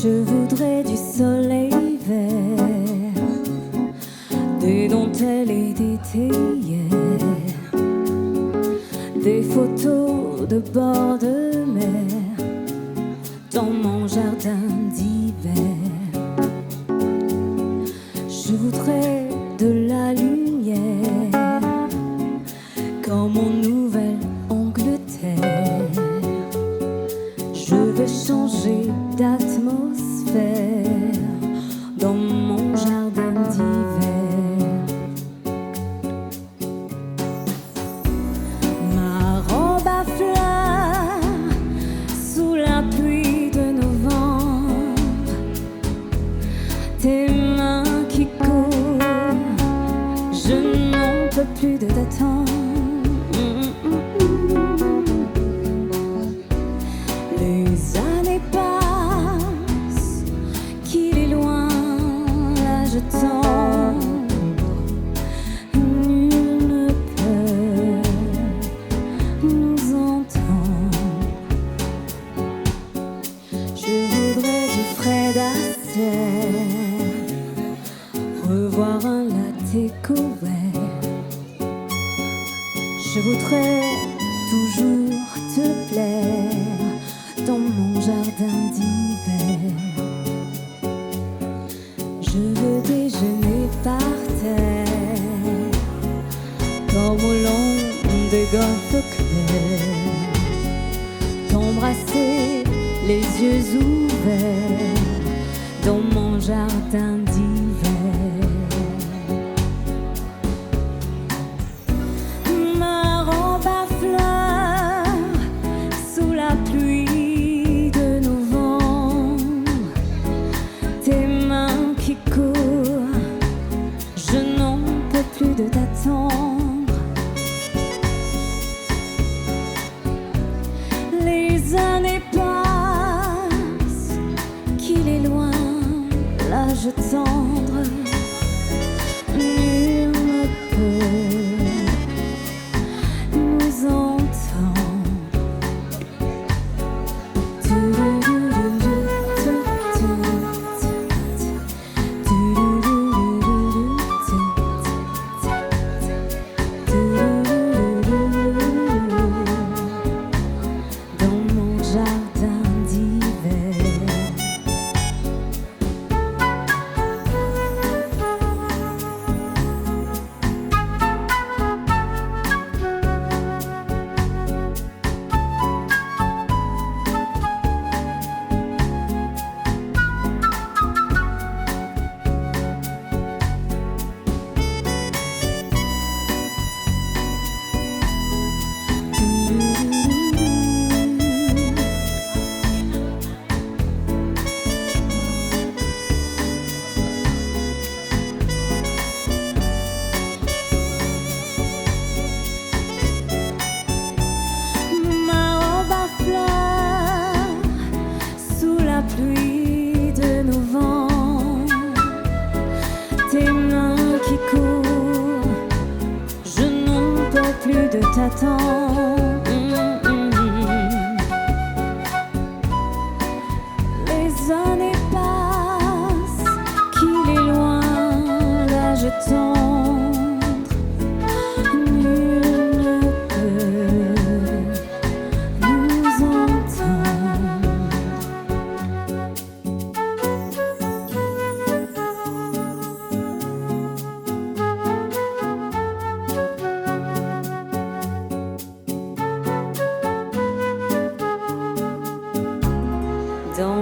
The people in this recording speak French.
Je voudrais du soleil vert, des dentelles et des théières, des photos de bord de mer dans mon jardin d'hiver. Je voudrais de la lumière comme en Nouvelle-Angleterre. Je veux changer d'atmosphère dans mon jardin d'hiver. Ma robe à fleurs sous la pluie de novembre, tes mains qui courent, je n'en peux plus de t'attendre. Les années passent, qu'il est loin, là je tombe. Nul ne peut nous entendre. Je voudrais du Fred Astaire, revoir un latte couvert. Je voudrais toujours te plaire dans mon jardin d'hiver. Je veux déjeuner par terre comme au long des golfes clairs, t'embrasser les yeux ouverts dans mon jardin d'hiver. Ma robe à fleurs sous la pluie de novembre, tes mains qui courent, je n'en peux plus de t'attendre. Les années passent, qu'il est loin, l'âge tendre. Nul ne peut nous entendre. Dans mon jardin d'hiver. Ma robe à fleurs sous la pluie de novembre, tes mains qui courent, je n'en peux plus de t'attendre. Les années passent, qu'il est loin, l'âge tendre. Nul ne peut nous entendre. Dans